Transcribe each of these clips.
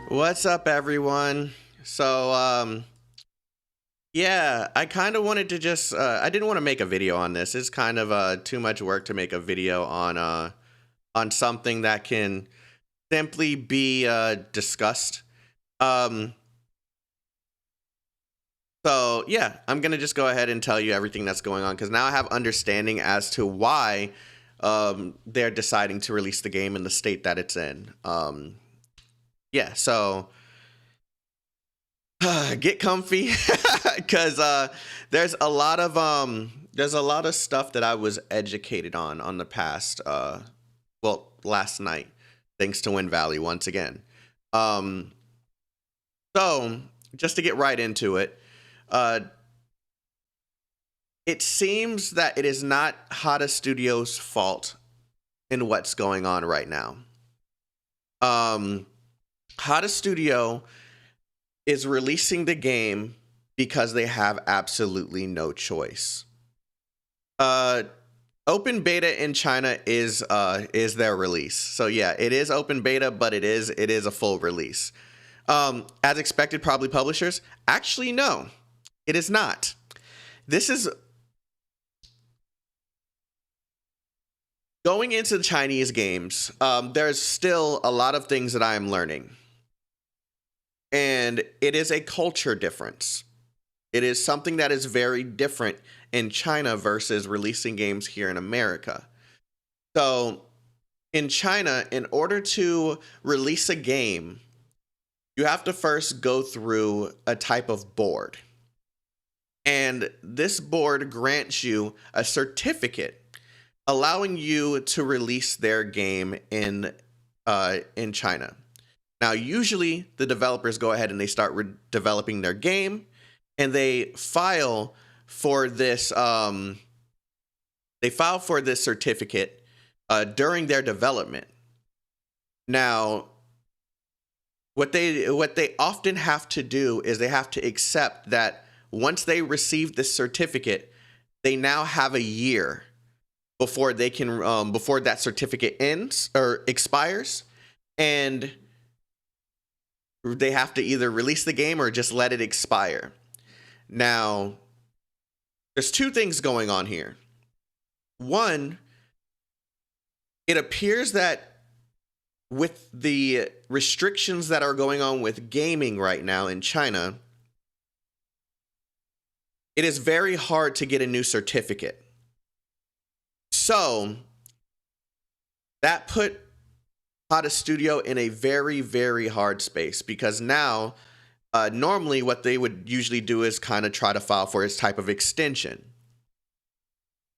What's up, everyone? Yeah, I kind of wanted to just, I didn't want to make a video on this. It's kind of too much work to make a video on something that can simply be discussed. Um, so yeah, I'm gonna just go ahead and tell you everything that's going on because now I have understanding as to why they're deciding to release the game in the state that it's in. Yeah, so get comfy because there's a lot of stuff that I was educated on the past last night, thanks to Wind Valley once again. um so just to get right into it, uh it seems that it is not Hotta Studio's fault in what's going on right now. um Hotta Studio is releasing the game because they have absolutely no choice. Uh, Open beta in China is their release. So yeah, it is open beta, but it is a full release. As expected, probably publishers. Actually, no, it is not. This is going into the Chinese games. There's still a lot of things that I am learning, and it is a culture difference. It is something that is very different in China versus releasing games here in America. So, in China, in order to release a game, you have to first go through a type of board. And this board grants you a certificate allowing you to release their game in China. Now, usually the developers go ahead and they start developing their game, and they file for this certificate during their development. Now, what they often have to do is they have to accept that once they receive this certificate, they now have a year before they can before that certificate ends or expires, and they have to either release the game or just let it expire. Now, there's two things going on here. One, it appears that with the restrictions that are going on with gaming right now in China, it is very hard to get a new certificate. So that put Hotta Studio in a very, very hard space because now, normally what they would usually do is kind of try to file for its type of extension.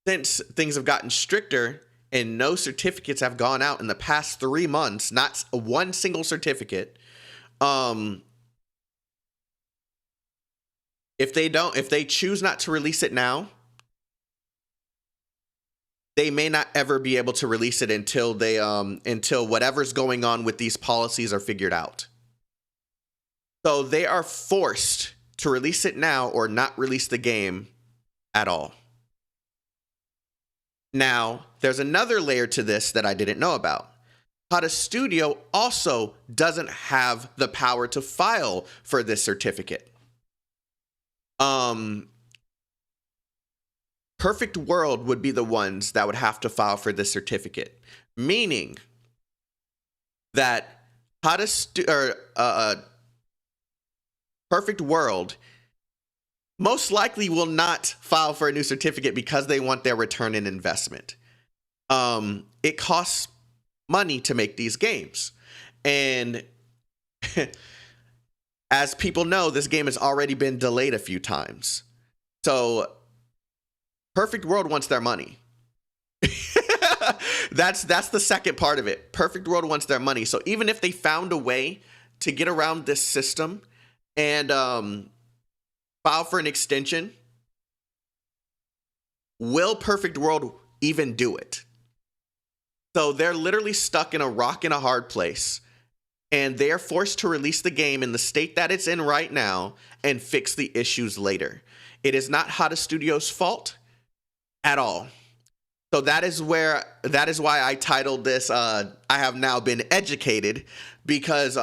Since things have gotten stricter and no certificates have gone out in the past 3 months, not one single certificate, if they choose not to release it now, they may not ever be able to release it until whatever's going on with these policies are figured out. So they are forced to release it now or not release the game at all. Now, there's another layer to this that I didn't know about. Hotta Studio also doesn't have the power to file for this certificate. Perfect World would be the ones that would have to file for this certificate, meaning that Perfect World most likely will not file for a new certificate because they want their return in investment. It costs money to make these games, and as people know, this game has already been delayed a few times. So Perfect World wants their money. That's the second part of it. Perfect World wants their money. So even if they found a way to get around this system and file for an extension, will Perfect World even do it? So they're literally stuck in a rock and a hard place, and they're forced to release the game in the state that it's in right now and fix the issues later. It is not Hotta Studio's fault at all. So that is why I titled this I have now been educated, because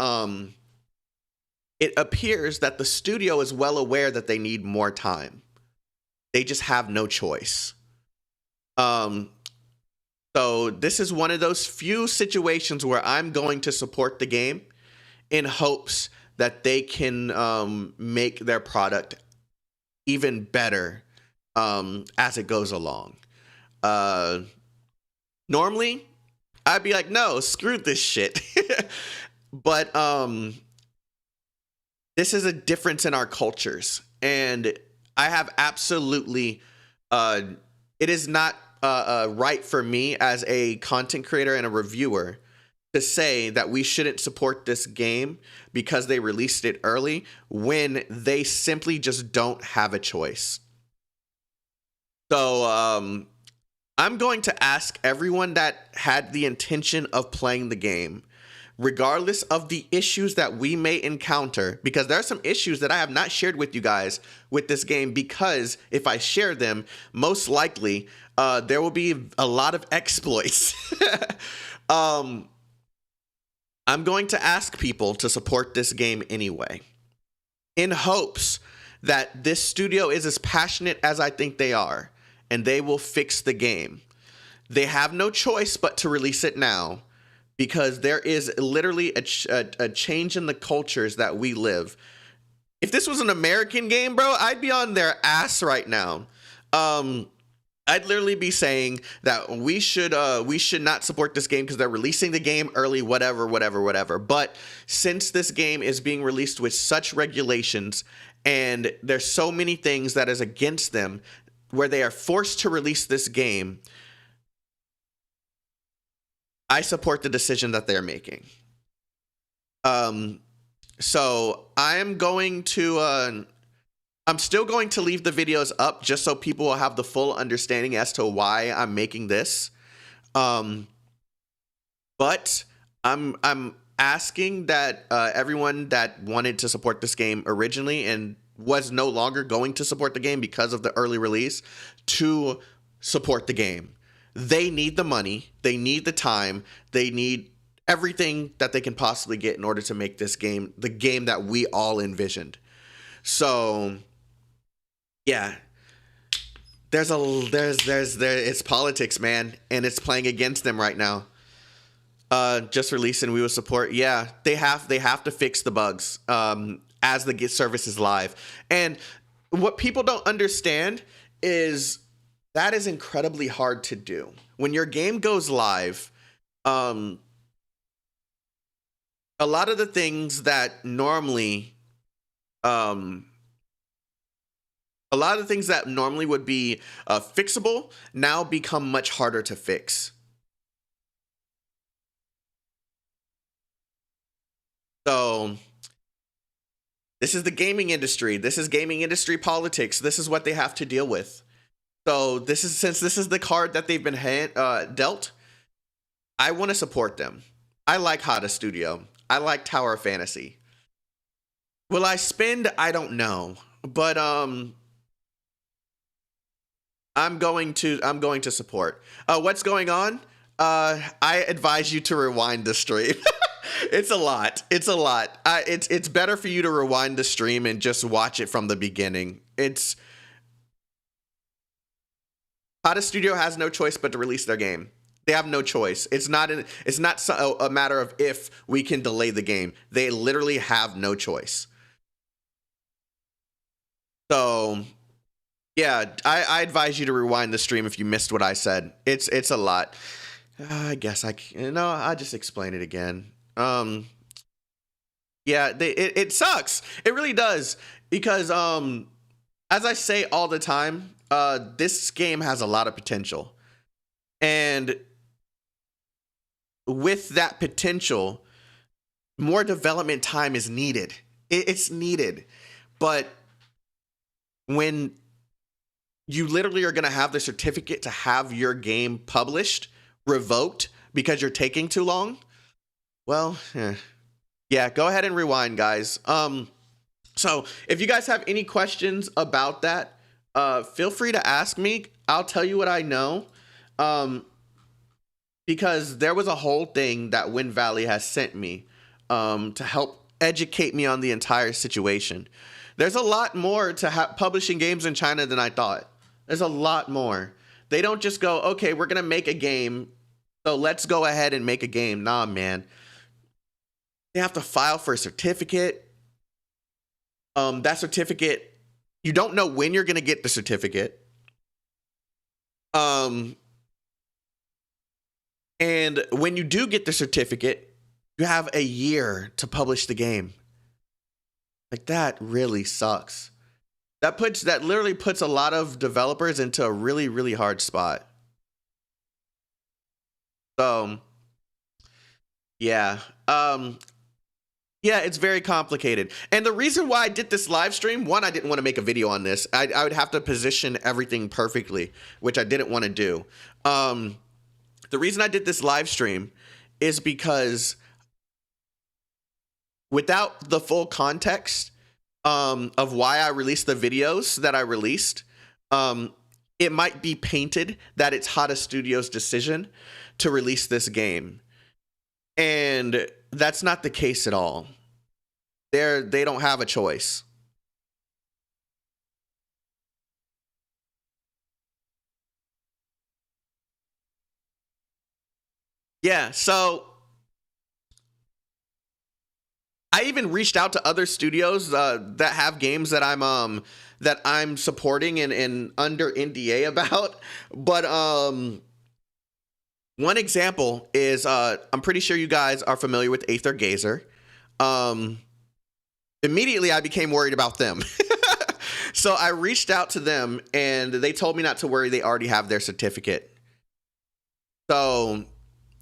it appears that the studio is well aware that they need more time. They just have no choice. Um, so this is one of those few situations where I'm going to support the game in hopes that they can make their product even better as it goes along. Normally, I'd be like, no, screw this shit. But this is a difference in our cultures. And I have absolutely, it is not right for me as a content creator and a reviewer to say that we shouldn't support this game because they released it early when they simply just don't have a choice. So I'm going to ask everyone that had the intention of playing the game, regardless of the issues that we may encounter, because there are some issues that I have not shared with you guys with this game, because if I share them, most likely there will be a lot of exploits. I'm going to ask people to support this game anyway, in hopes that this studio is as passionate as I think they are, and they will fix the game. They have no choice but to release it now, because there is literally a change in the cultures that we live. If this was an American game, bro, I'd be on their ass right now. I'd literally be saying that we should not support this game because they're releasing the game early, whatever. But since this game is being released with such regulations and there's so many things that is against them, where they are forced to release this game, I support the decision that they're making. So I'm still going to leave the videos up just so people will have the full understanding as to why I'm making this. But I'm asking that everyone that wanted to support this game originally and was no longer going to support the game because of the early release to support the game. They need the money, they need the time, they need everything that they can possibly get in order to make this game the game that we all envisioned. So yeah, it's politics, man, and it's playing against them right now. Just release and we will support. Yeah, they have to fix the bugs as the service is live. And what people don't understand is that is incredibly hard to do. When your game goes live, a lot of the things that normally would be fixable now become much harder to fix. So this is the gaming industry. This is gaming industry politics. This is what they have to deal with. So since this is the card that they've been dealt, I want to support them. I like Hotta Studio. I like Tower of Fantasy. Will I spend? I don't know, but I'm going to support. What's going on? I advise you to rewind the stream. It's a lot. It's better for you to rewind the stream and just watch it from the beginning. Hotta Studio has no choice but to release their game. They have no choice. It's not a matter of if we can delay the game. They literally have no choice. So yeah, I advise you to rewind the stream if you missed what I said. It's a lot. I guess I'll just explain it again. Yeah, it sucks. It really does, because as I say all the time, this game has a lot of potential, and with that potential, more development time is needed. It's needed, but when you literally are going to have the certificate to have your game published revoked because you're taking too long, well, yeah, go ahead and rewind, guys. So if you guys have any questions about that, feel free to ask me. I'll tell you what I know. Because there was a whole thing that Wind Valley has sent me to help educate me on the entire situation. There's a lot more to publishing games in China than I thought. There's a lot more. They don't just go, okay, we're going to make a game, so let's go ahead and make a game. Nah, man. They have to file for a certificate. That certificate, you don't know when you're going to get the certificate. And when you do get the certificate, you have a year to publish the game. Like, that really sucks. That literally puts a lot of developers into a really, really hard spot. So, yeah. Yeah, it's very complicated. And the reason why I did this live stream, one, I didn't want to make a video on this. I would have to position everything perfectly, which I didn't want to do. The reason I did this live stream is because without the full context of why I released the videos that I released, it might be painted that it's Hotta Studio's decision to release this game. And that's not the case at all. They don't have a choice. Yeah, so I even reached out to other studios that have games that I'm supporting and under NDA about. But one example is I'm pretty sure you guys are familiar with Aether Gazer. Immediately I became worried about them. So I reached out to them and they told me not to worry. They already have their certificate. So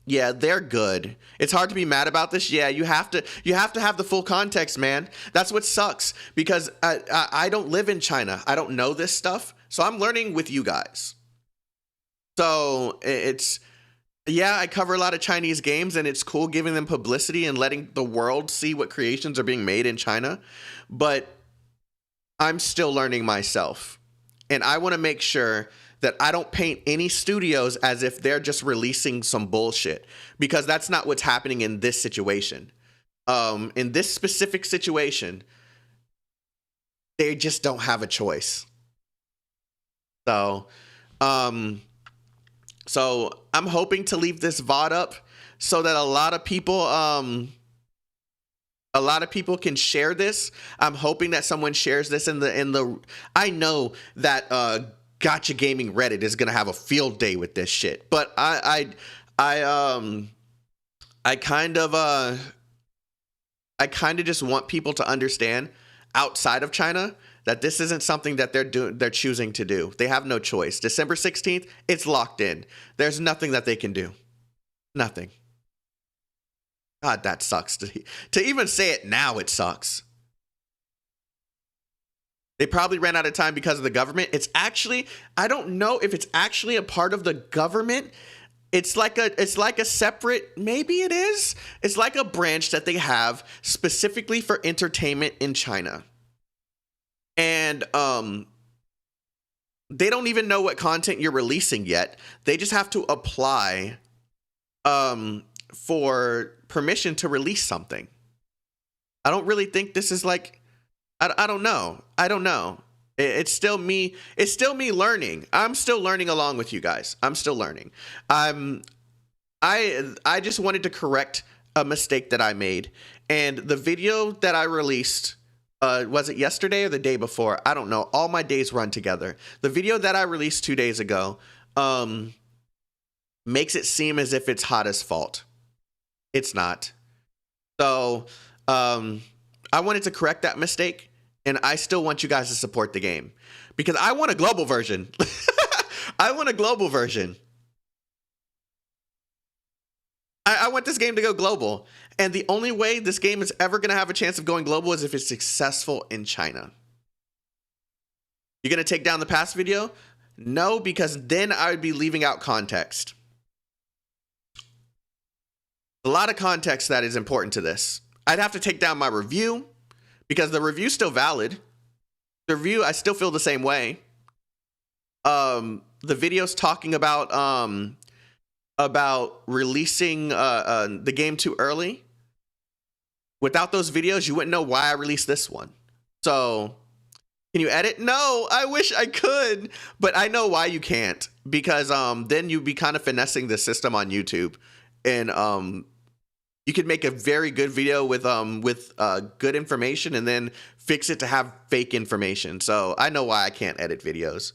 yeah, they're good. It's hard to be mad about this. Yeah, you have to have the full context, man. That's what sucks, because I don't live in China. I don't know this stuff. So I'm learning with you guys. So yeah, I cover a lot of Chinese games, and it's cool giving them publicity and letting the world see what creations are being made in China. But I'm still learning myself. And I want to make sure that I don't paint any studios as if they're just releasing some bullshit, because that's not what's happening in this situation. In this specific situation, they just don't have a choice. So, so I'm hoping to leave this VOD up so that a lot of people can share this. I'm hoping that someone shares this in the I know that Gotcha Gaming Reddit is gonna have a field day with this shit, but I kind of just want people to understand outside of China that this isn't something that they're choosing to do. They have no choice. December 16th, it's locked in. There's nothing that they can do. Nothing. God, that sucks. To even say it now, it sucks. They probably ran out of time because of the government. It's actually, I don't know if it's actually a part of the government. It's like a separate, maybe it is. It's like a branch that they have specifically for entertainment in China. And they don't even know what content you're releasing yet. They just have to apply for permission to release something. I don't really think this is like, I don't know. It's still me learning. I'm still learning along with you guys. I'm still learning. I just wanted to correct a mistake that I made. And the video that I released, was it yesterday or the day before? I don't know. All my days run together. The video that I released 2 days ago makes it seem as if it's Hotta's fault. It's not. So I wanted to correct that mistake, and I still want you guys to support the game because I want a global version. I want a global version. I want this game to go global. And the only way this game is ever going to have a chance of going global is if it's successful in China. You're going to take down the past video? No, because then I would be leaving out context. A lot of context that is important to this. I'd have to take down my review because the review's still valid. The review, I still feel the same way. The video's talking about releasing the game too early, without those videos, you wouldn't know why I released this one. So can you edit? No, I wish I could, but I know why you can't, because then you'd be kind of finessing the system on YouTube, and you could make a very good video with good information and then fix it to have fake information. So I know why I can't edit videos.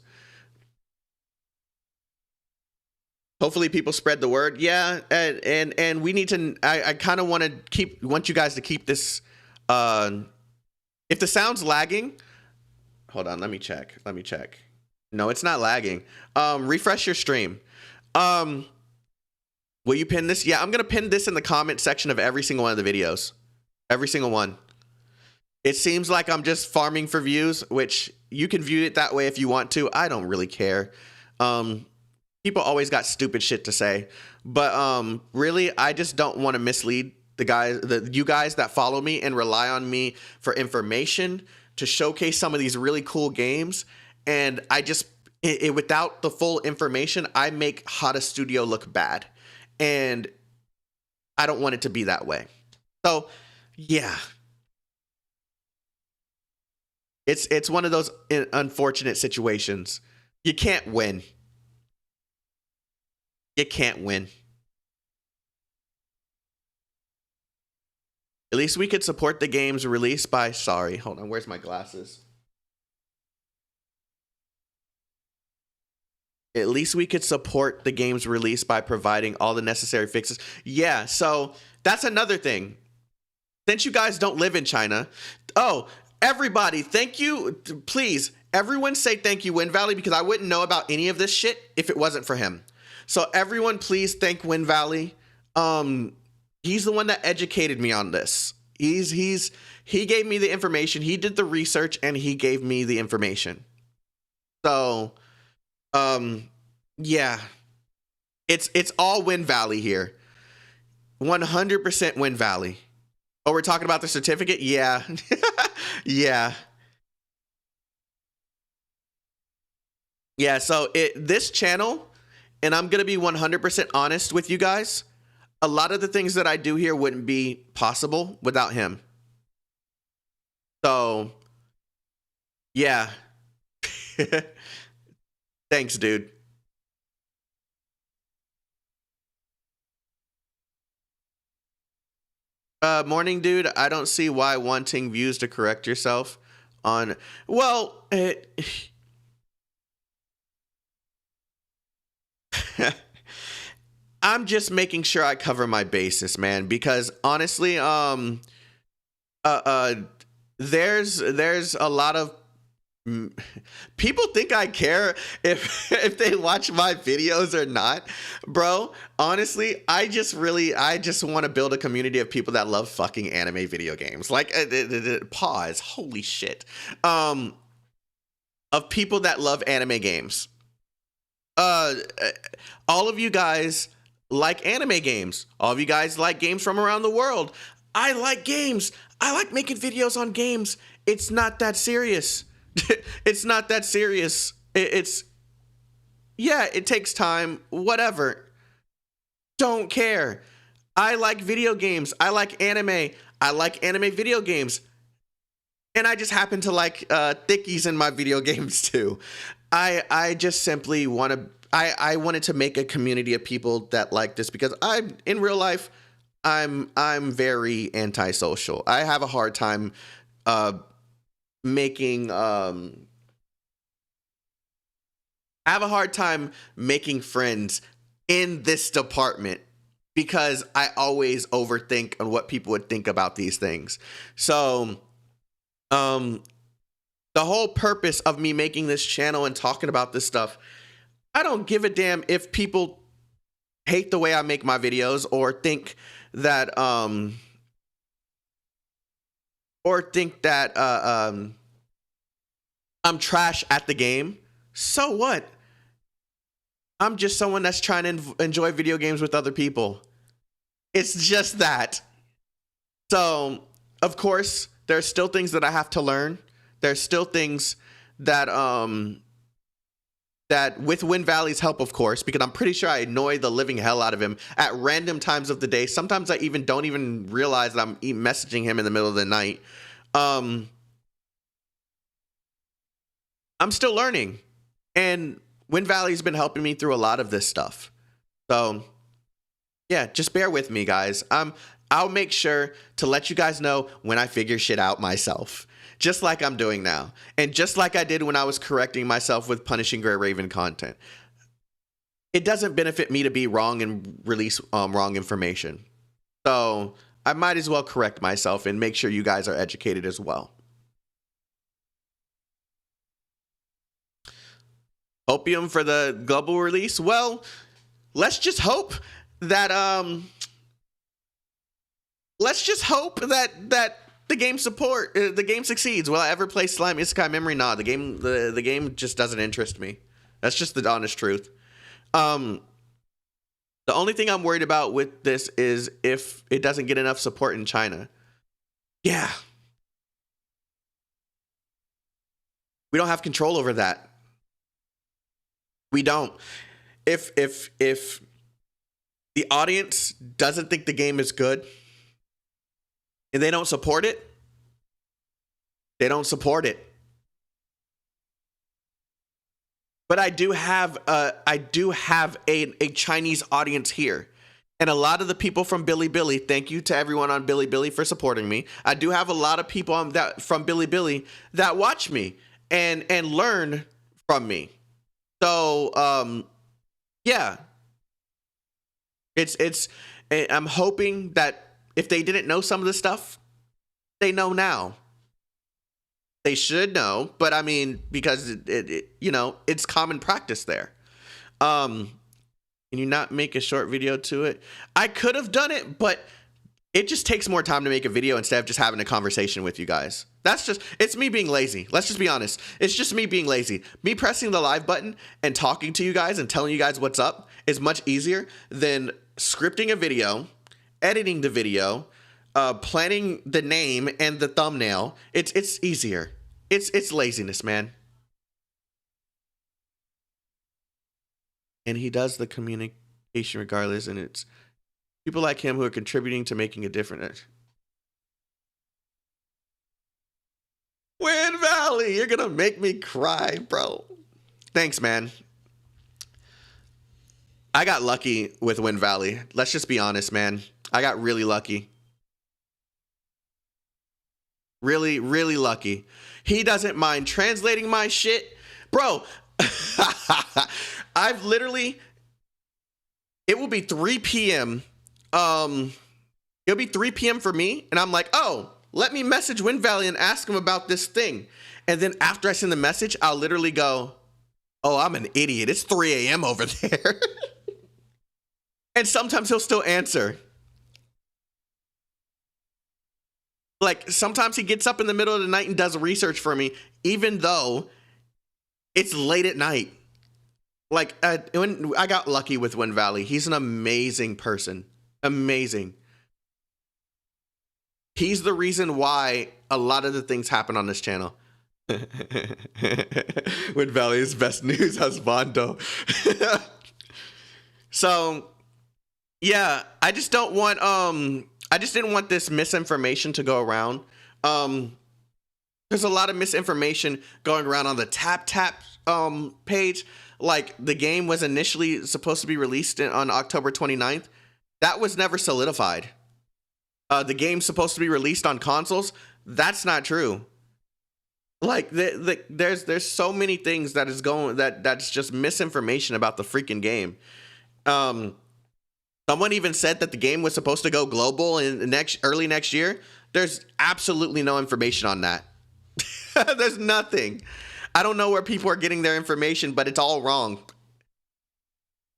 Hopefully people spread the word. Yeah, and we need to. I kind of want you guys to keep this. If the sound's lagging, hold on. Let me check. No, it's not lagging. Refresh your stream. Will you pin this? Yeah, I'm gonna pin this in the comment section of every single one of the videos. Every single one. It seems like I'm just farming for views, which you can view it that way if you want to. I don't really care. People always got stupid shit to say, but really, I just don't want to mislead you guys that follow me and rely on me for information to showcase some of these really cool games. And I just, without the full information, I make Hotta Studio look bad, and I don't want it to be that way. So, yeah, it's one of those unfortunate situations. You can't win. You can't win. At least we could support the games released by... Sorry, hold on. Where's my glasses? At least we could support the games released by providing all the necessary fixes. Yeah, so that's another thing. Since you guys don't live in China... Oh, everybody, thank you. Please, everyone say thank you, Wind Valley, because I wouldn't know about any of this shit if it wasn't for him. So everyone, please thank Wind Valley. He's the one that educated me on this. He gave me the information. He did the research and he gave me the information. So, yeah, it's all Wind Valley here. 100% Wind Valley. Oh, we're talking about the certificate? Yeah. Yeah. Yeah, so this channel, and I'm going to be 100% honest with you guys, a lot of the things that I do here wouldn't be possible without him. So, yeah. Thanks, dude. Morning, dude. I don't see why wanting views to correct yourself on... Well, I'm just making sure I cover my bases, man, because honestly, there's a lot of people think I care if they watch my videos or not, bro. Honestly, I just want to build a community of people that love fucking anime video games. Like, pause. Holy shit. Of people that love anime games. All of you guys like anime games. All of you guys like games from around the world. I like games. I like making videos on games. It's not that serious. It's not that serious. Yeah, it takes time. Whatever. Don't care. I like video games. I like anime. I like anime video games. And I just happen to like thickies in my video games too. I just simply want to... I wanted to make a community of people that like this, because in real life, I'm very antisocial. I have a hard time making friends in this department, because I always overthink on what people would think about these things. So the whole purpose of me making this channel and talking about this stuff, I don't give a damn if people hate the way I make my videos or think that I'm trash at the game. So what? I'm just someone that's trying to enjoy video games with other people. It's just that. So, of course, there's still things that I have to learn. There's still things that that with Wind Valley's help, of course, because I'm pretty sure I annoy the living hell out of him at random times of the day. Sometimes I even don't even realize that I'm messaging him in the middle of the night. I'm still learning, and Wind Valley's been helping me through a lot of this stuff. So yeah, just bear with me, guys. I'll make sure to let you guys know when I figure shit out myself, just like I'm doing now, and just like I did when I was correcting myself with Punishing Grey Raven content. It doesn't benefit me to be wrong and release wrong information. So I might as well correct myself and make sure you guys are educated as well. Opium for the global release? Well, let's just hope that the game succeeds. Will I ever play Slime Isekai Memory? Nah, the game just doesn't interest me. That's just the honest truth. The only thing I'm worried about with this is if it doesn't get enough support in China. Yeah. We don't have control over that. We don't. If the audience doesn't think the game is good and they don't support it, they don't support it. But I do have a Chinese audience here. And a lot of the people from Bilibili, thank you to everyone on Bilibili for supporting me. I do have a lot of people from Bilibili that watch me and learn from me. So yeah. I'm hoping that if they didn't know some of this stuff, they know now. They should know, but I mean, because it's common practice there. Can you not make a short video to it? I could have done it, but it just takes more time to make a video instead of just having a conversation with you guys. It's me being lazy. Let's just be honest. It's just me being lazy. Me pressing the live button and talking to you guys and telling you guys what's up is much easier than scripting a video, editing the video, planning the name and the thumbnail. It's easier. It's laziness, man. And he does the communication regardless, and it's people like him who are contributing to making a difference. Wind Valley, you're gonna make me cry, bro. Thanks, man. I got lucky with Wind Valley. Let's just be honest, man. I got really lucky. Really, really lucky. He doesn't mind translating my shit. Bro, I've literally... It will be 3 p.m. It'll be 3 p.m. for me, and I'm like, oh, let me message Wind Valley and ask him about this thing. And then after I send the message, I'll literally go, oh, I'm an idiot. It's 3 a.m. over there. And sometimes he'll still answer. Like, sometimes he gets up in the middle of the night and does research for me, even though it's late at night. Like, when I got lucky with Wind Valley. He's an amazing person. Amazing. He's the reason why a lot of the things happen on this channel. Wind Valley's best news has Bondo. So, yeah, I just don't want, I just didn't want this misinformation to go around. There's a lot of misinformation going around on the TAPTAP page. Like, the game was initially supposed to be released on October 29th. That was never solidified. The game's supposed to be released on consoles. That's not true. Like, there's so many things that is going that's just misinformation about the freaking game. Someone even said that the game was supposed to go global in early next year. There's absolutely no information on that. There's nothing. I don't know where people are getting their information, but it's all wrong.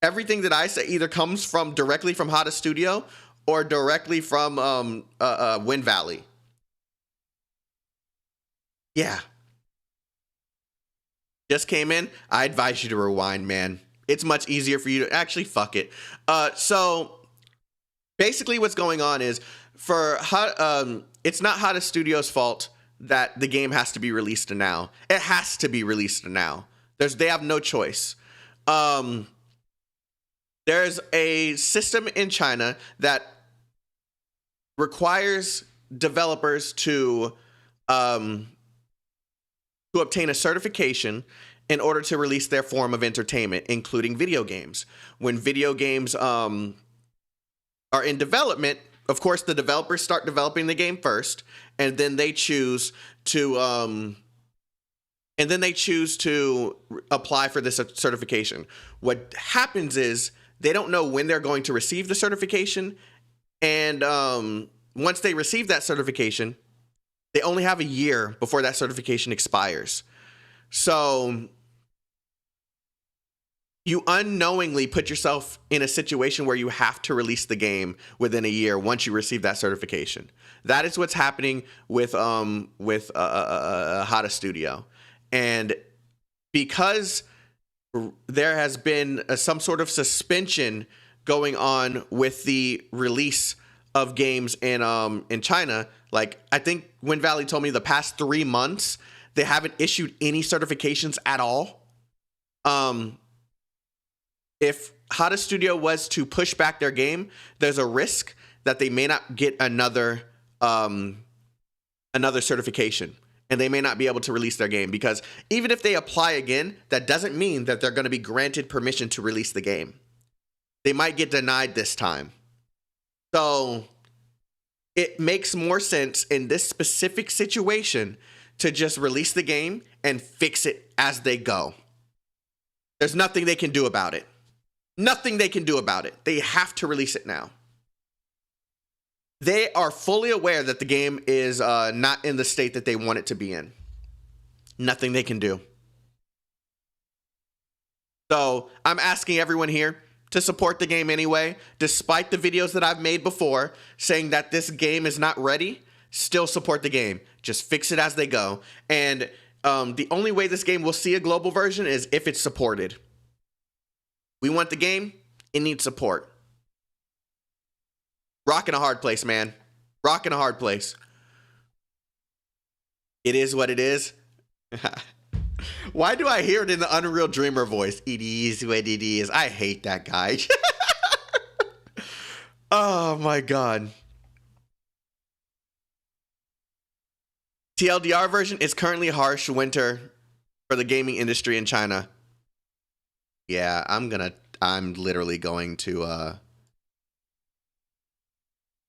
Everything that I say either comes from directly from Hotta Studio or directly from Wind Valley. Yeah. Just came in. I advise you to rewind, man. It's much easier for you to actually fuck it. So basically what's going on is it's not Hotta Studio's fault that the game has to be released now. It has to be released now. They have no choice. Um, there's a system in China that requires developers to obtain a certification in order to release their form of entertainment, including video games. When video games are in development, of course, the developers start developing the game first, and then they choose to apply for this certification. What happens is they don't know when they're going to receive the certification, and once they receive that certification, they only have a year before that certification expires. So you unknowingly put yourself in a situation where you have to release the game within a year once you receive that certification. That is what's happening with Hotta Studio. And because there has been some sort of suspension going on with the release of games in China, like I think Wind Valley told me the past 3 months they haven't issued any certifications at all. If Hotta Studio was to push back their game, there's a risk that they may not get another certification, and they may not be able to release their game, because even if they apply again, that doesn't mean that they're going to be granted permission to release the game. They might get denied this time. So it makes more sense in this specific situation to just release the game and fix it as they go. There's nothing they can do about it. Nothing they can do about it. They have to release it now. They are fully aware that the game is not in the state that they want it to be in. Nothing they can do. So I'm asking everyone here to support the game anyway, despite the videos that I've made before saying that this game is not ready. Still support the game. Just fix it as they go. And the only way this game will see a global version is if it's supported. We want the game. It needs support. Rocking a hard place, man. Rocking a hard place. It is what it is. Why do I hear it in the Unreal Dreamer voice? It is what it is. I hate that guy. Oh my God. TLDR version is currently harsh winter for the gaming industry in China. Yeah, I'm literally going to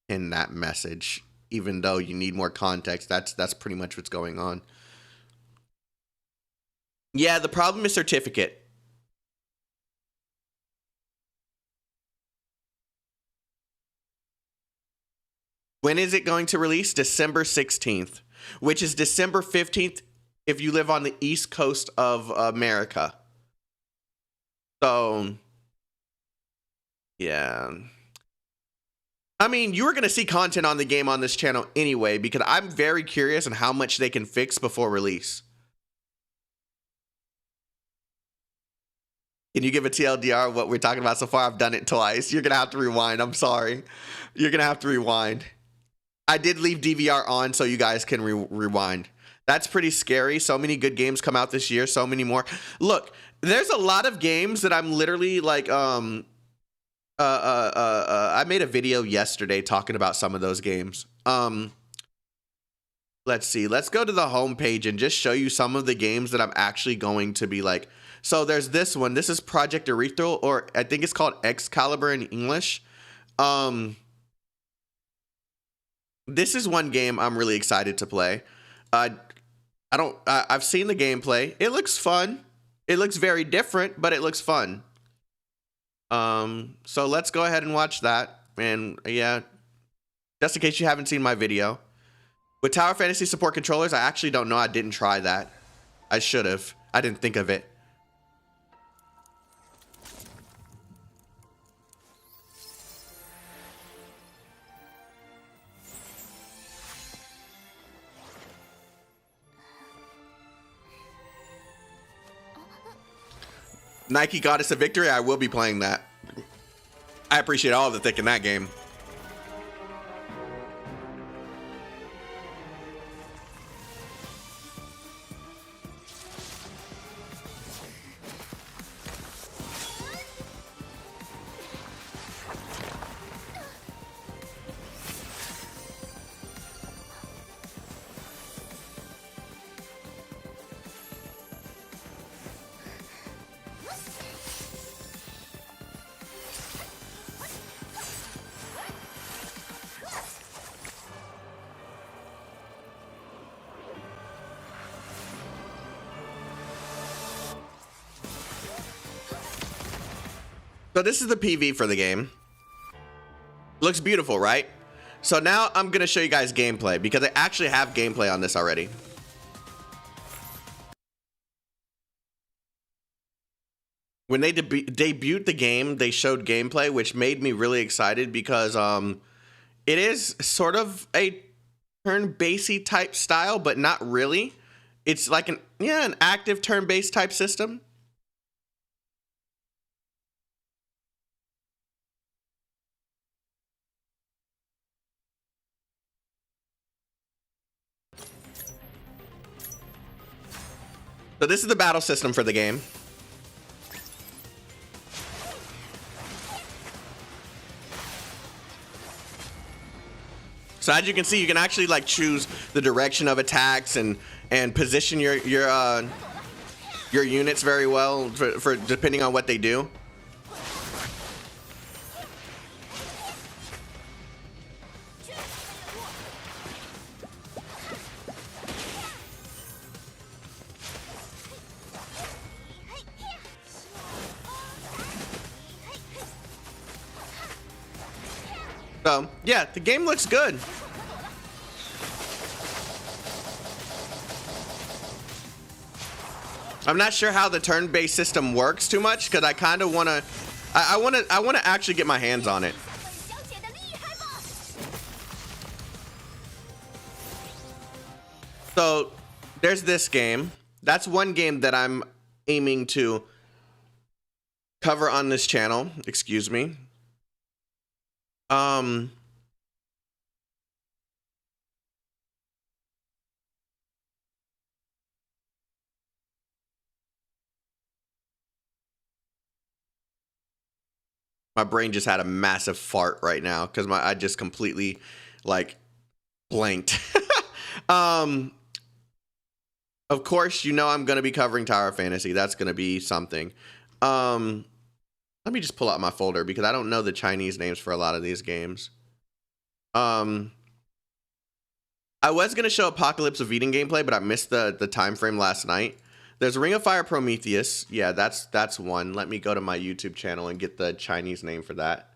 pin that message, even though you need more context. That's pretty much what's going on. Yeah, the problem is certificate. When is it going to release? December 16th, which is December 15th if you live on the East Coast of America. So, yeah. I mean, you are going to see content on the game on this channel anyway, because I'm very curious on how much they can fix before release. Can you give a TLDR what we're talking about so far? I've done it twice. You're going to have to rewind. I'm sorry. You're going to have to rewind. I did leave DVR on so you guys can rewind. That's pretty scary. So many good games come out this year. So many more. Look, there's a lot of games that I'm literally like, I made a video yesterday talking about some of those games. Let's see. Let's go to the homepage and just show you some of the games that I'm actually going to be like. So there's this one. This is Project Erythral, or I think it's called Excalibur in English. This is one game I'm really excited to play. I've seen the gameplay. It looks fun. It looks very different, but it looks fun. So let's go ahead and watch that. And yeah, just in case you haven't seen my video. With Tower Fantasy support controllers, I actually don't know. I didn't try that. I should have. I didn't think of it. Nike Goddess of Victory, I will be playing that. I appreciate all the thick in that game. So this is the PV for the game. Looks beautiful, right? So now I'm gonna show you guys gameplay because I actually have gameplay on this already. When they debuted the game, they showed gameplay, which made me really excited because it is sort of a turn-based type style, but not really. It's like an active turn-based type system. So this is the battle system for the game. So as you can see, you can actually like choose the direction of attacks and position your units very well for depending on what they do. So, yeah, the game looks good. I'm not sure how the turn-based system works too much because I kind of want to I want to actually get my hands on it. So, there's this game. That's one game that I'm aiming to cover on this channel. Excuse me. My brain just had a massive fart right now because I just completely like blanked. Of course, you know I'm gonna be covering Tower Fantasy. That's gonna be something. Let me just pull out my folder because I don't know the Chinese names for a lot of these games. I was gonna show Apocalypse of Eden gameplay, but I missed the time frame last night. There's Ring of Fire Prometheus. Yeah, that's one. Let me go to my YouTube channel and get the Chinese name for that.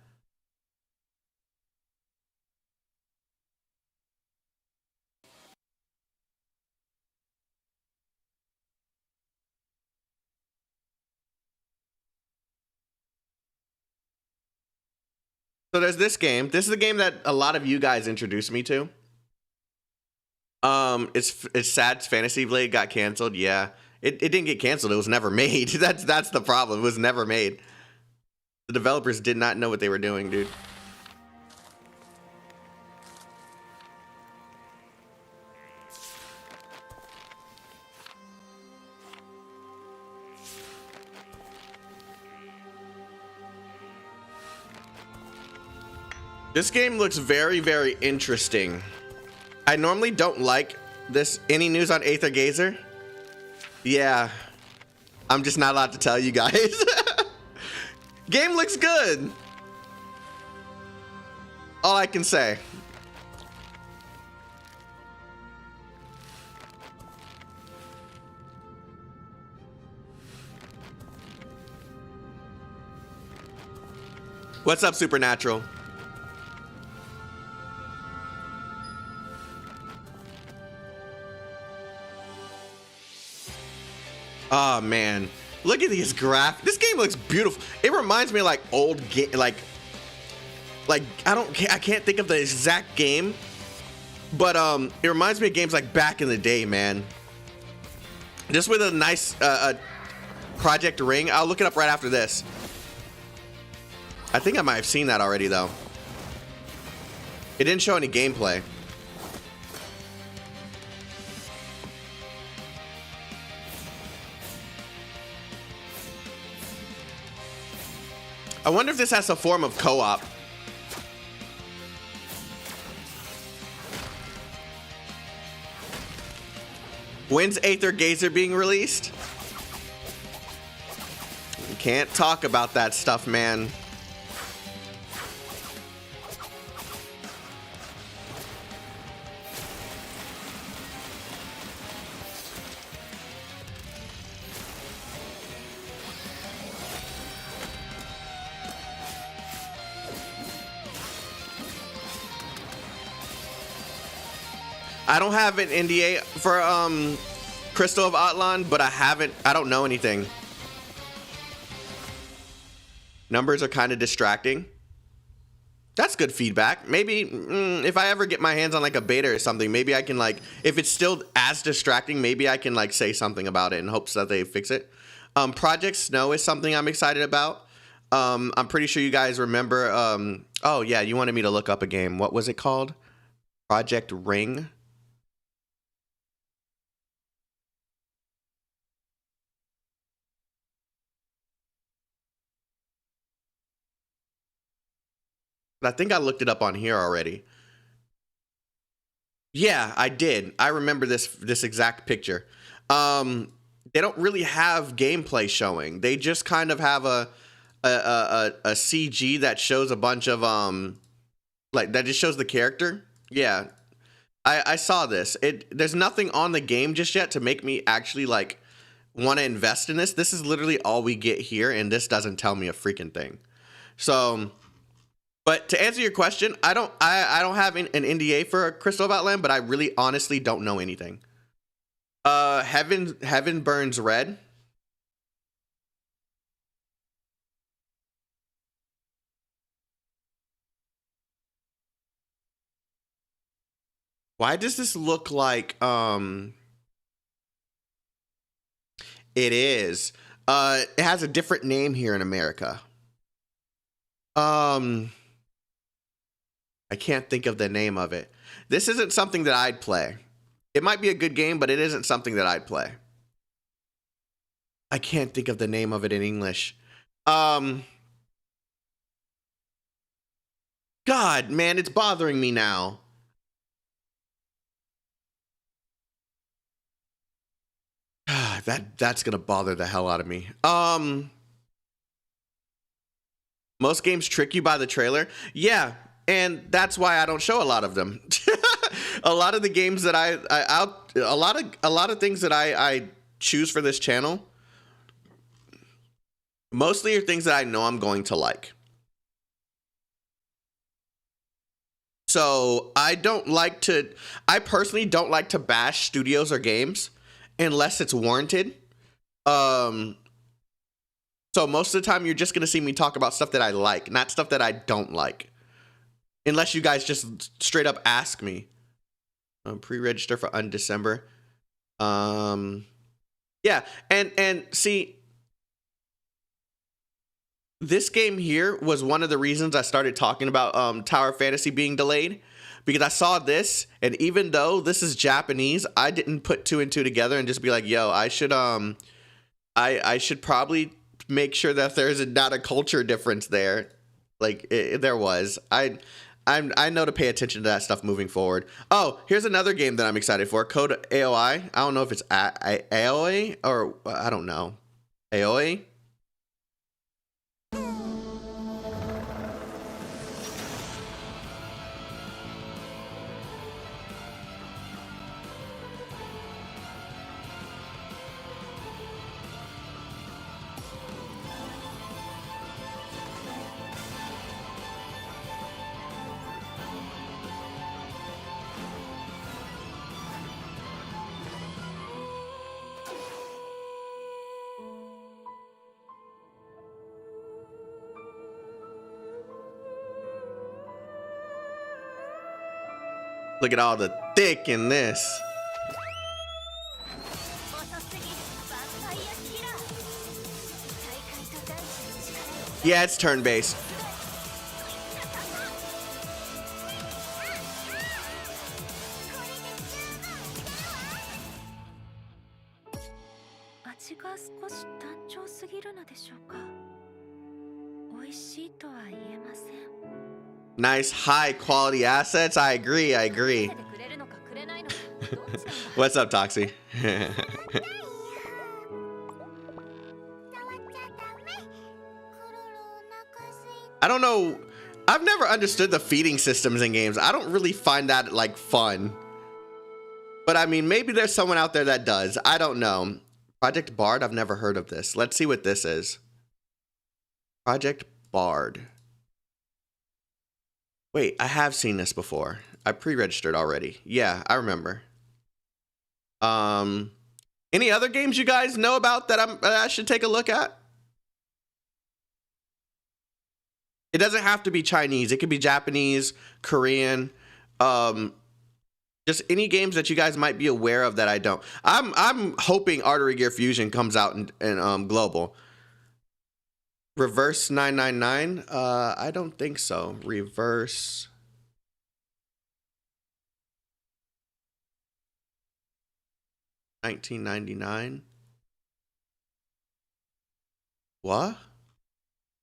So there's this game. This is a game that a lot of you guys introduced me to. It's sad Fantasy Blade got canceled. Yeah, it didn't get canceled. It was never made. That's the problem. It was never made. The developers did not know what they were doing, dude. This game looks very, very interesting. I normally don't like this. Any news on Aether Gazer? Yeah, I'm just not allowed to tell you guys. Game looks good. All I can say. What's up, Supernatural? Oh man, look at these graphics. This game looks beautiful. It reminds me of like old game, like I can't think of the exact game, but it reminds me of games like back in the day, man. Just with a nice Project Ring. I'll look it up right after this. I think I might have seen that already though. It didn't show any gameplay. I wonder if this has a form of co-op. When's Aether Gazer being released? We can't talk about that stuff, man. I don't have an NDA for Crystal of Atlan, but I don't know anything. Numbers are kind of distracting. That's good feedback. Maybe if I ever get my hands on like a beta or something, maybe I can like, if it's still as distracting, maybe I can like say something about it in hopes that they fix it. Project Snow is something I'm excited about. I'm pretty sure you guys remember. Oh yeah, you wanted me to look up a game. What was it called? Project Ring. I think I looked it up on here already. Yeah, I did. I remember this exact picture. They don't really have gameplay showing. They just kind of have a CG that shows a bunch of like that just shows the character. Yeah, I saw this. There's nothing on the game just yet to make me actually like want to invest in this. This is literally all we get here, and this doesn't tell me a freaking thing. So. But to answer your question, I don't have an NDA for Crystal of Outland, but I really honestly don't know anything. Heaven Burns Red. Why does this look like it is? It has a different name here in America. I can't think of the name of it. This isn't something that I'd play. It might be a good game, but it isn't something that I'd play. I can't think of the name of it in English. God, man, it's bothering me now. That's gonna bother the hell out of me. Most games trick you by the trailer. Yeah, and that's why I don't show a lot of them. A lot of the games that a lot of things that I choose for this channel mostly are things that I know I'm going to like. So I personally don't like to bash studios or games unless it's warranted. So most of the time you're just going to see me talk about stuff that I like, not stuff that I don't like. Unless you guys just straight up ask me. Pre-register for Undecember. Yeah, and see, this game here was one of the reasons I started talking about Tower Fantasy being delayed, because I saw this, and even though this is Japanese, I didn't put two and two together and just be like, yo, I should probably make sure that there's not a culture difference there. Like there was. I know to pay attention to that stuff moving forward. Oh, here's another game that I'm excited for. Code AOI. I don't know if it's AOI or I don't know. AOI? Look at all the thick in this. Yeah, it's turn-based. Nice high quality assets. I agree. What's up, Toxie? I don't know. I've never understood the feeding systems in games. I don't really find that like fun. But I mean, maybe there's someone out there that does. I don't know. Project Bard, I've never heard of this. Let's see what this is. Project Bard. Wait, I have seen this before. I pre-registered already. Yeah, I remember. Any other games you guys know about that I should take a look at? It doesn't have to be Chinese. It could be Japanese, Korean, just any games that you guys might be aware of that I don't. I'm hoping Artery Gear Fusion comes out in global. Reverse 999? I don't think so. Reverse 1999. What?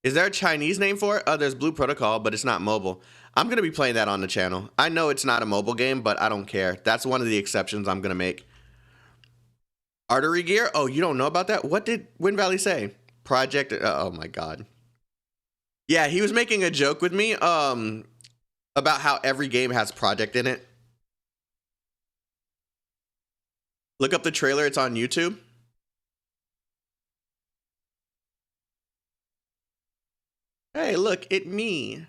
Is there a Chinese name for it? There's Blue Protocol, but it's not mobile. I'm going to be playing that on the channel. I know it's not a mobile game, but I don't care. That's one of the exceptions I'm going to make. Artery Gear? Oh, you don't know about that? What did Wind Valley say? Project... oh, my God. Yeah, he was making a joke with me about how every game has Project in it. Look up the trailer. It's on YouTube. Hey, look, it me.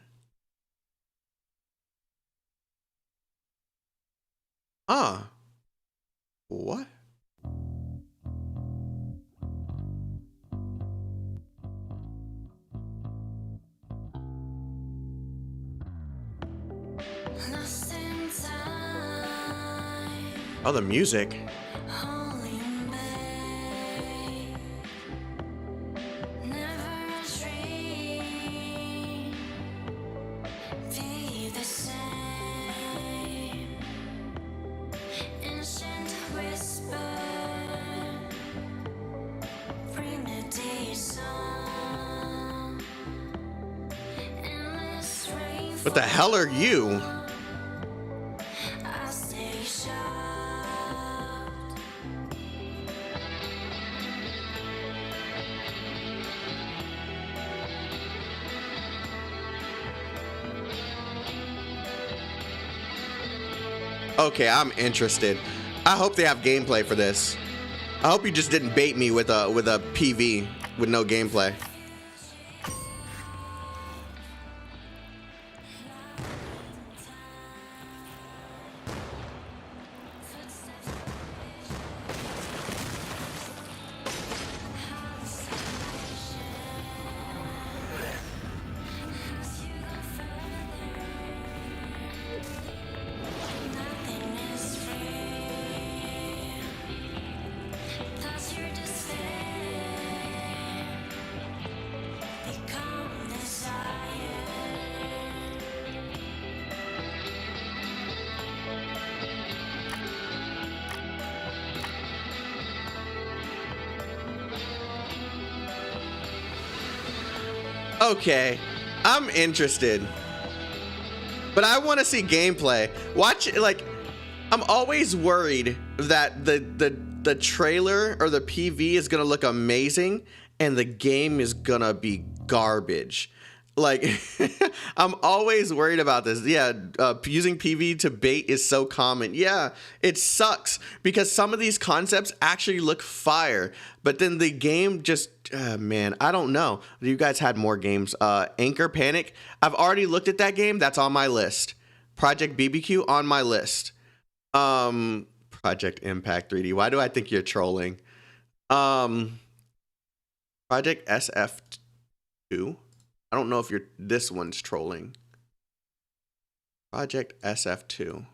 What? Oh, the music. What the hell are you? Okay, I'm interested. I hope they have gameplay for this. I hope you just didn't bait me with a PV with no gameplay. Okay, I'm interested, but I want to see gameplay. Watch, like, I'm always worried that the trailer or the PV is gonna look amazing and the game is gonna be garbage. Like, I'm always worried about this. Yeah, using PV to bait is so common. Yeah, it sucks because some of these concepts actually look fire, but then the game just, man, I don't know. You guys had more games. Anchor Panic. I've already looked at that game. That's on my list. Project BBQ on my list. Project Impact 3D. Why do I think you're trolling? Project SF2. I don't know if this one's trolling. Project SF2.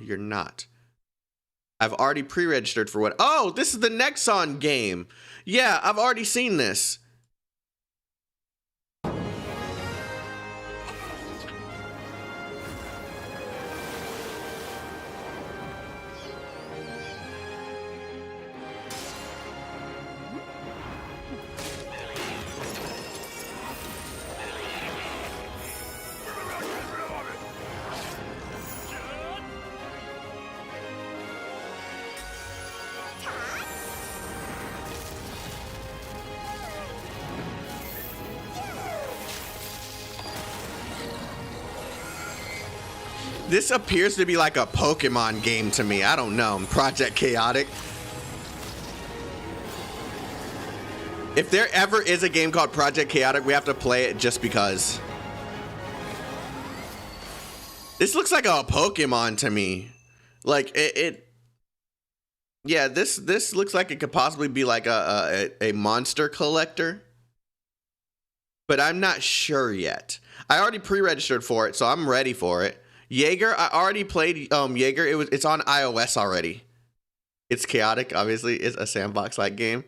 You're not. I've already pre-registered for what? Oh, this is the Nexon game. Yeah, I've already seen this. This appears to be like a Pokemon game to me. I don't know. Project Chaotic. If there ever is a game called Project Chaotic, we have to play it just because. This looks like a Pokemon to me. Like yeah, this looks like it could possibly be like a monster collector. But I'm not sure yet. I already pre-registered for it, so I'm ready for it. Jaeger, I already played Jaeger. It's on iOS already. It's chaotic, obviously. It's a sandbox-like game.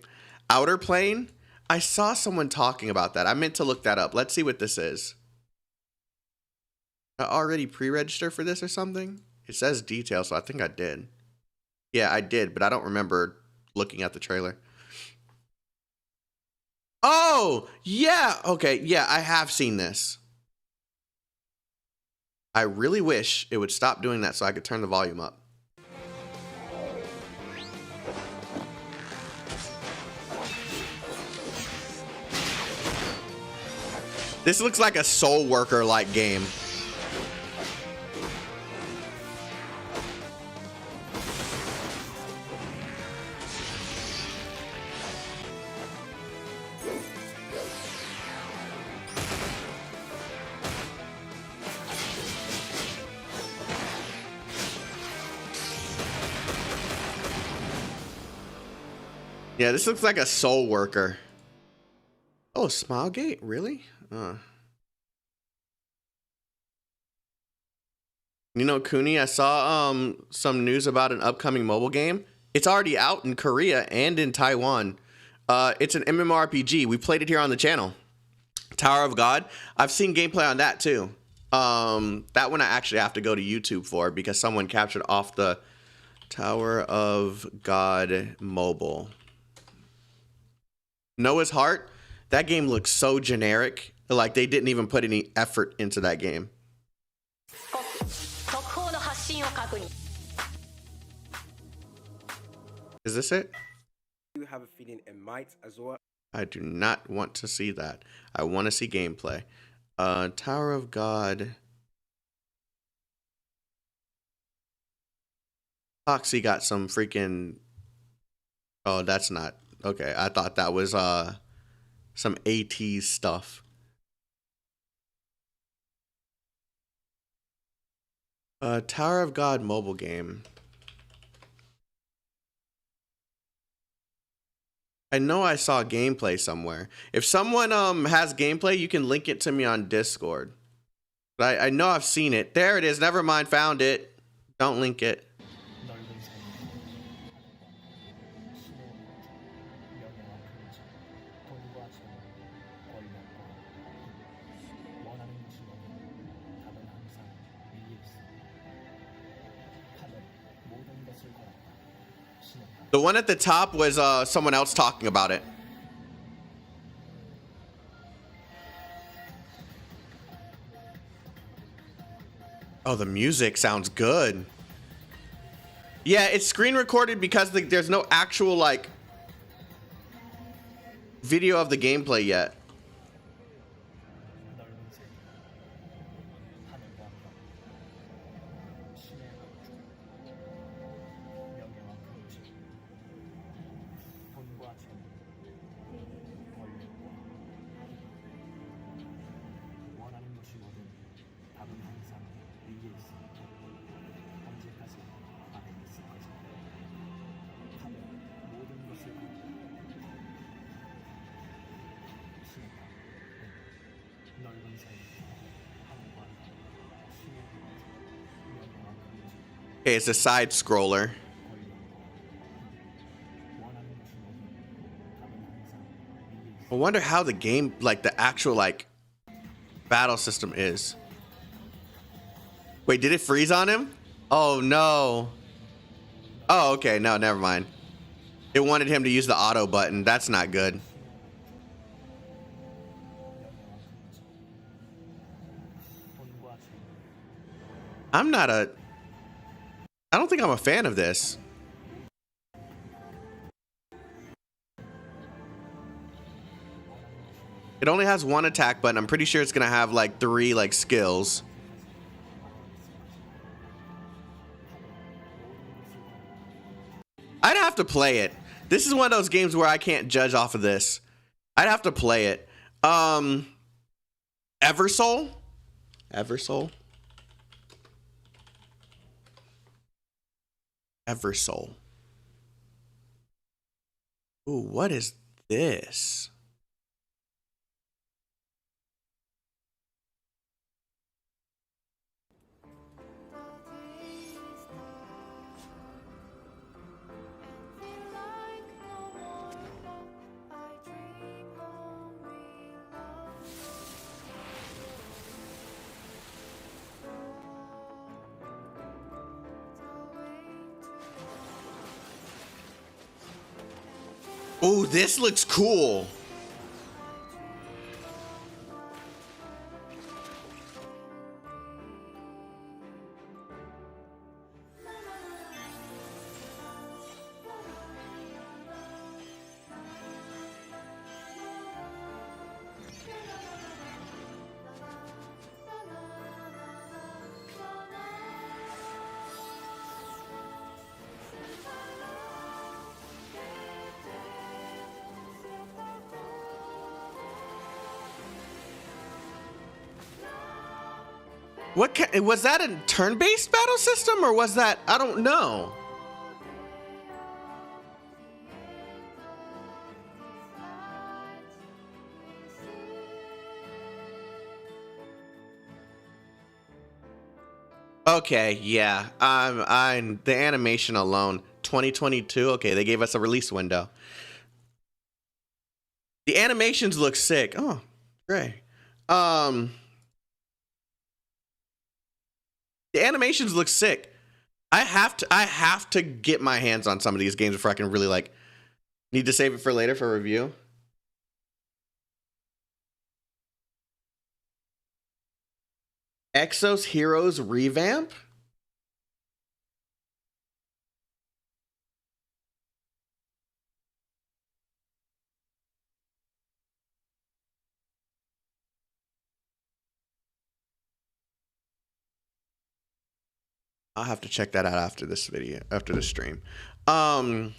Outer Plane, I saw someone talking about that. I meant to look that up. Let's see what this is. I already pre-registered for this or something? It says details, so I think I did. Yeah, I did, but I don't remember looking at the trailer. Oh, yeah. Okay, yeah, I have seen this. I really wish it would stop doing that so I could turn the volume up. This looks like a Soul Worker-like game. Yeah, this looks like a Soul Worker. Oh, Smilegate? Really? You know, Cooney, I saw some news about an upcoming mobile game. It's already out in Korea and in Taiwan. It's an MMORPG. We played it here on the channel. Tower of God. I've seen gameplay on that too. That one I actually have to go to YouTube for because someone captured off the Tower of God mobile. Noah's Heart. That game looks so generic. Like they didn't even put any effort into that game. Is this it? You have a feeling it might as well. I do not want to see that. I want to see gameplay. Tower of God. Foxy got some freaking... Oh, that's not... Okay, I thought that was some AT stuff. Tower of God mobile game. I know I saw gameplay somewhere. If someone has gameplay, you can link it to me on Discord. But I know I've seen it. There it is. Never mind. Found it. Don't link it. The one at the top was someone else talking about it. Oh, the music sounds good. Yeah, it's screen recorded because there's no actual like video of the gameplay yet. Okay, it's a side scroller. I wonder how the game, like the actual like battle system is. Wait, did it freeze on him? Oh no. Oh, okay, no, never mind. It wanted him to use the auto button. That's not good. I don't think I'm a fan of this. It only has one attack button. I'm pretty sure it's gonna have like 3 like skills. I'd have to play it. This is one of those games where I can't judge off of this. I'd have to play it. Eversoul? Eversoul? Eversoul. Ooh, what is this? Ooh, this looks cool. Was that a turn-based battle system, or was that, I don't know. Okay, yeah. I'm the animation alone, 2022. Okay, they gave us a release window. The animations look sick. Oh, great. The animations look sick. I have to get my hands on some of these games before I can really like. Need to save it for later for review. Exos Heroes revamp? I'll have to check that out after this video, after the stream. Demo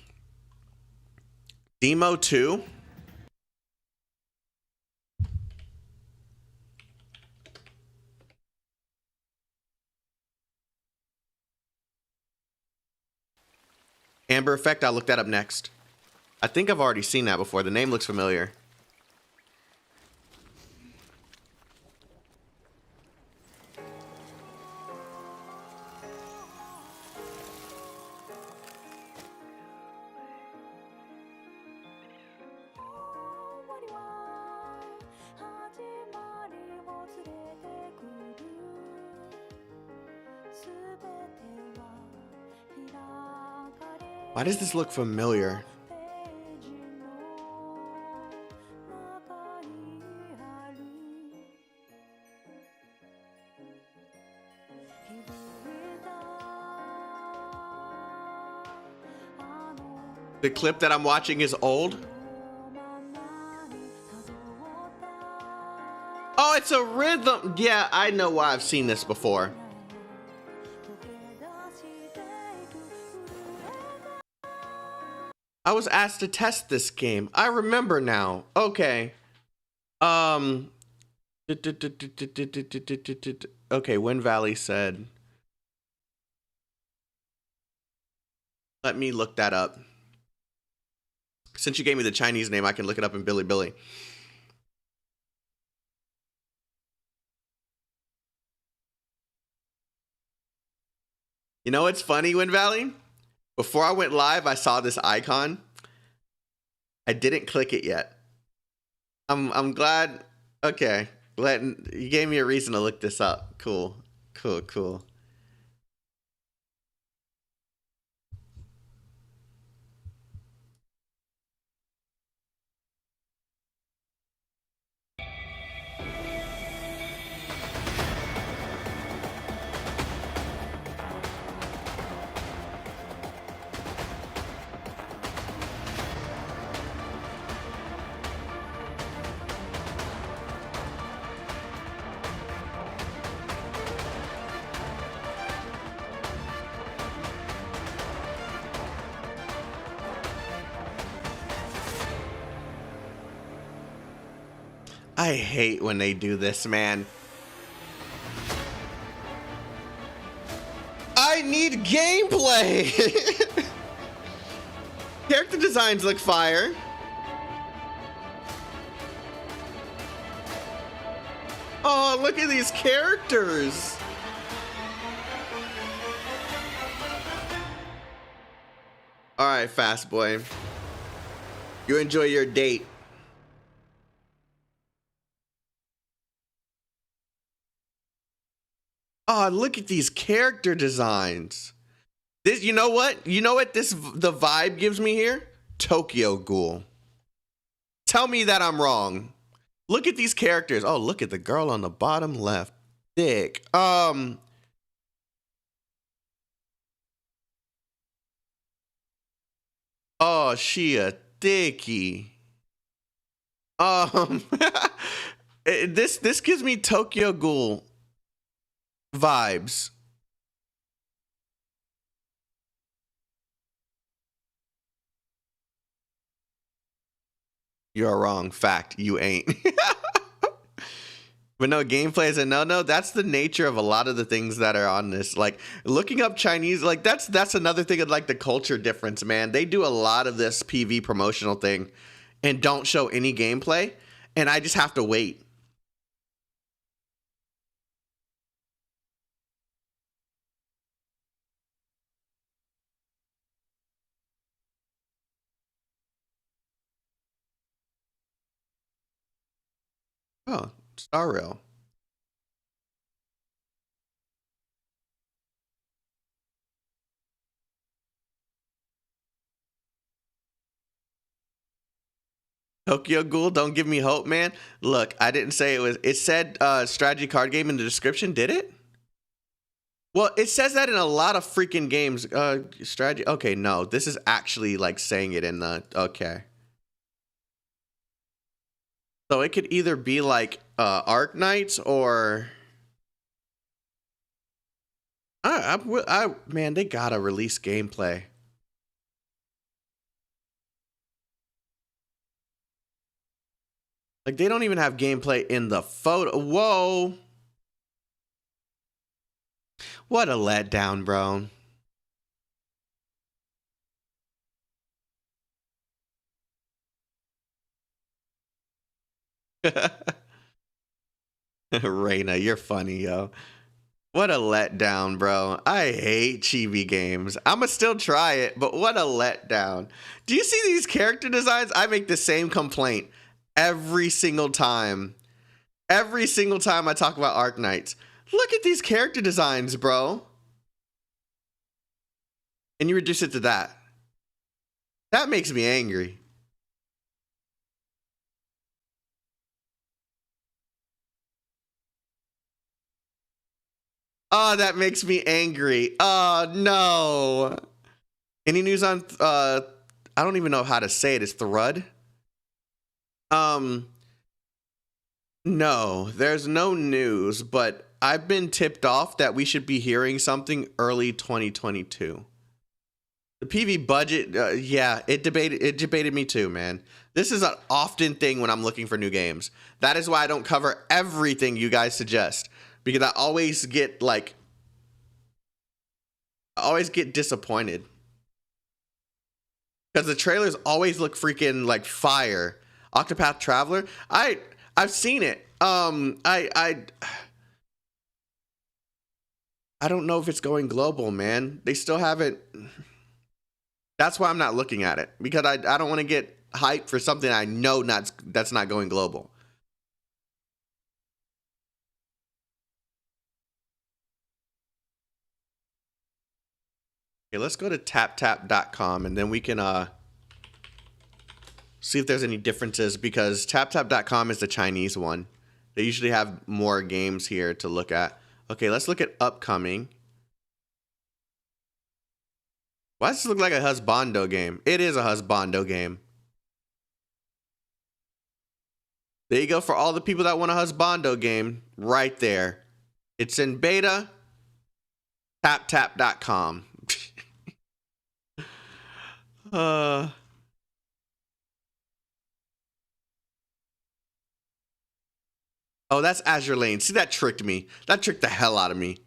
2. Amber Effect, I'll look that up next. I think I've already seen that before. The name looks familiar. Why does this look familiar? The clip that I'm watching is old. Oh, it's a rhythm. Yeah, I know why I've seen this before. I was asked to test this game. I remember now. Okay. Okay, Wind Valley said. Let me look that up. Since you gave me the Chinese name, I can look it up in Bilibili. You know what's funny, Wind Valley? Before I went live, I saw this icon. I didn't click it yet. I'm glad. Okay, you gave me a reason to look this up. Cool. I hate when they do this, man. I need gameplay. Character designs look fire. Oh, look at these characters. All right, fast boy. You enjoy your date. Oh, look at these character designs. This, you know what? You know what the vibe gives me here? Tokyo Ghoul. Tell me that I'm wrong. Look at these characters. Oh, look at the girl on the bottom left. Thick. Oh, she a thickie. This gives me Tokyo Ghoul vibes. You're wrong. Fact, you ain't. But no, gameplay is a no. That's the nature of a lot of the things that are on this. Like looking up Chinese, like that's another thing of like the culture difference, man. They do a lot of this PV promotional thing and don't show any gameplay, and I just have to wait. Oh, Star Rail. Tokyo Ghoul, don't give me hope, man. Look, I didn't say it was. It said strategy card game in the description. Did it? Well, it says that in a lot of freaking games. Strategy. Okay, no, this is actually like saying it in the. Okay. So it could either be like Arc Knights or. Man, they gotta release gameplay. Like they don't even have gameplay in the photo. Whoa. What a letdown, bro. Reina, you're funny, yo. What a letdown, bro. I hate chibi games. I'ma still try it, but what a letdown. Do you see these character designs? I make the same complaint every single time. Every single time I talk about Arc Knights. Look at these character designs, bro. And you reduce it to that. That makes me angry. Oh, that makes me angry. Oh, no. Any news on, I don't even know how to say it. It's Thrud? No, there's no news, but I've been tipped off that we should be hearing something early 2022. The PV budget, yeah, it debated me too, man. This is an often thing when I'm looking for new games. That is why I don't cover everything you guys suggest, because I always get disappointed. Because the trailers always look freaking like fire. Octopath Traveler, I've seen it. I don't know if it's going global, man. They still haven't. That's why I'm not looking at it, because I don't want to get hyped for something I know that's not going global. Okay, let's go to taptap.com and then we can see if there's any differences, because taptap.com is the Chinese one. They usually have more games here to look at. Okay, let's look at upcoming. Why does this look like a husbando game? It is a husbando game. There you go, for all the people that want a husbando game, right there. It's in beta. Taptap.com. Oh, that's Azure Lane. See, that tricked me. That tricked the hell out of me.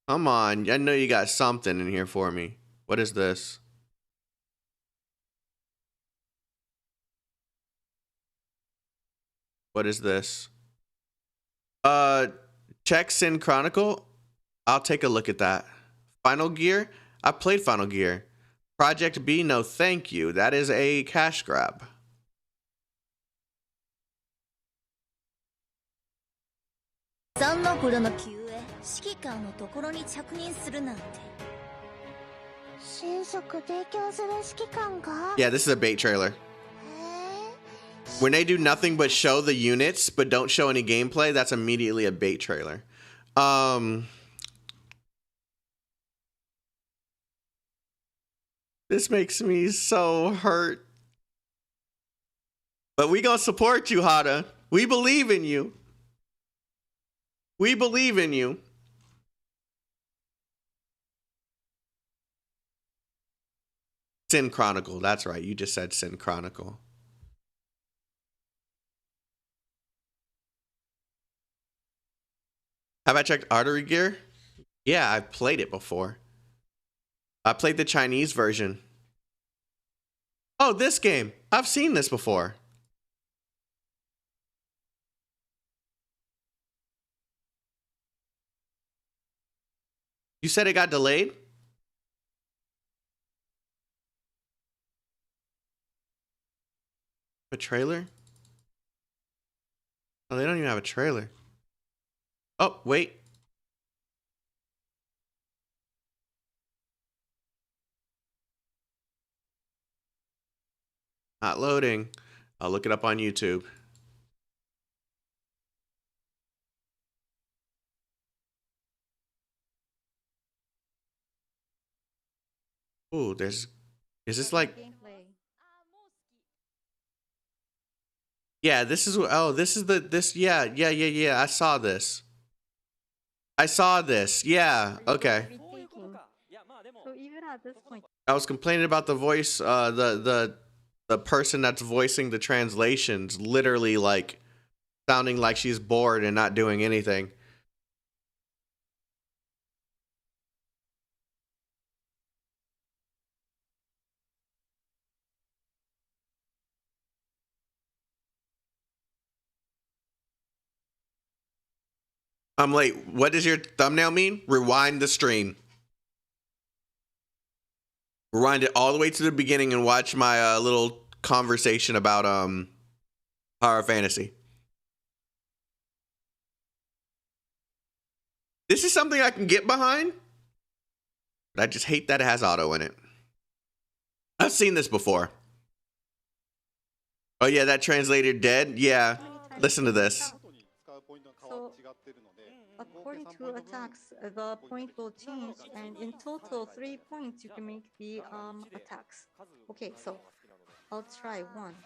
Come on. I know you got something in here for me. What is this? What is this? Check Sin Chronicle. I'll take a look at that. Final Gear. I played Final Gear. Project B, no thank you. That is a cash grab. 3の頃の級へ指揮官のところに着任するなんて。新作提供する指揮官が Yeah, this is a bait trailer. When they do nothing but show the units but don't show any gameplay, that's immediately a bait trailer. This makes me so hurt. But we gonna support you, Hotta. We believe in you. We believe in you. Sin Chronicle. That's right. You just said Sin Chronicle. Have I checked Artery Gear? Yeah, I've played it before. I played the Chinese version. Oh, this game. I've seen this before. You said it got delayed? A trailer? Oh, they don't even have a trailer. Oh, wait. Not loading. I'll look it up on YouTube. Ooh, is this like... Yeah, this is, oh, this is yeah, I saw this. Yeah, okay. I was complaining about the voice, the person that's voicing the translations literally like sounding like she's bored and not doing anything. I'm late. What does your thumbnail mean? Rewind the stream. Rewind it all the way to the beginning and watch my little conversation about horror fantasy. This is something I can get behind, but I just hate that it has auto in it. I've seen this before. Oh yeah, that translator dead? Yeah. Listen to this. So, according to attacks, the point will change, and in total, 3 points you can make the attacks. Okay, so I'll try one.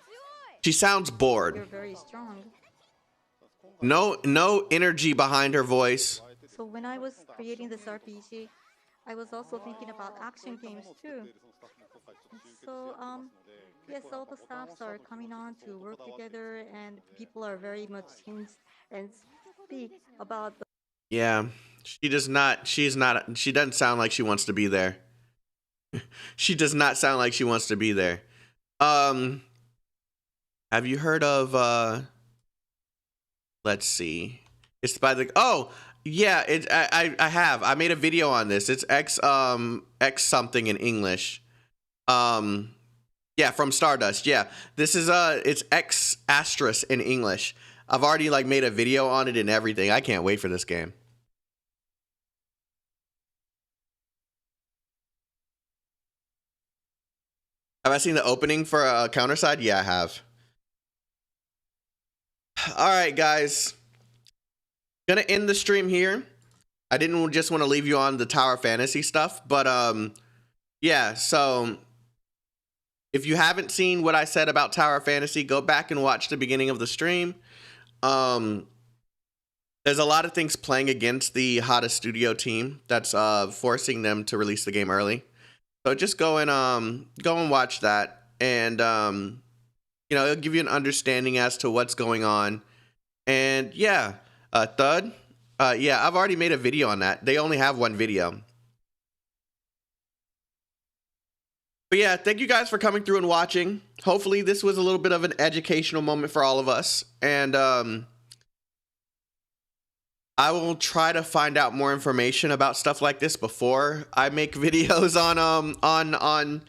She sounds You're bored. very strong. No energy behind her voice. So when I was creating this RPG, I was also thinking about action games too. So yes, all the staffs are coming on to work together, and people are very much changed and speak about the Yeah. She doesn't sound like she wants to be there. She does not sound like she wants to be there. Have you heard of let's see. It's by the yeah, I have. I made a video on this. It's X something in English. Yeah, from Stardust. Yeah. This is it's X asterisk in English. I've already like made a video on it and everything. I can't wait for this game. Have I seen the opening for Counterside? Yeah, I have. All right, guys. Gonna end the stream here. I didn't just want to leave you on the Tower Fantasy stuff, but yeah, so if you haven't seen what I said about Tower Fantasy, go back and watch the beginning of the stream. there's a lot of things playing against the Hotta Studio team that's forcing them to release the game early. So just go and watch that, and it'll give you an understanding as to what's going on. And yeah, Thud, yeah, I've already made a video on that. They only have one video. But yeah, thank you guys for coming through and watching. Hopefully this was a little bit of an educational moment for all of us. And I will try to find out more information about stuff like this before I make videos on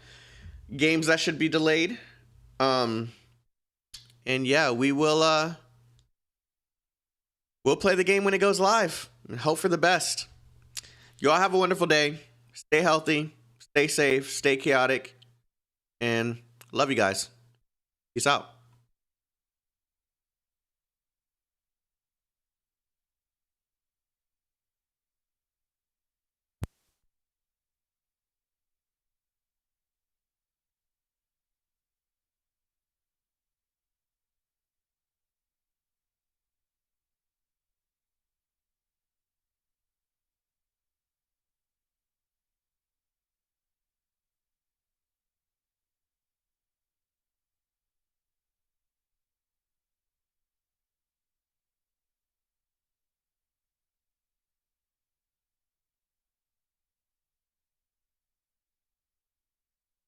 games that should be delayed. And yeah, we'll play the game when it goes live and hope for the best. You all have a wonderful day. Stay healthy, stay safe, stay chaotic, and love you guys. Peace out.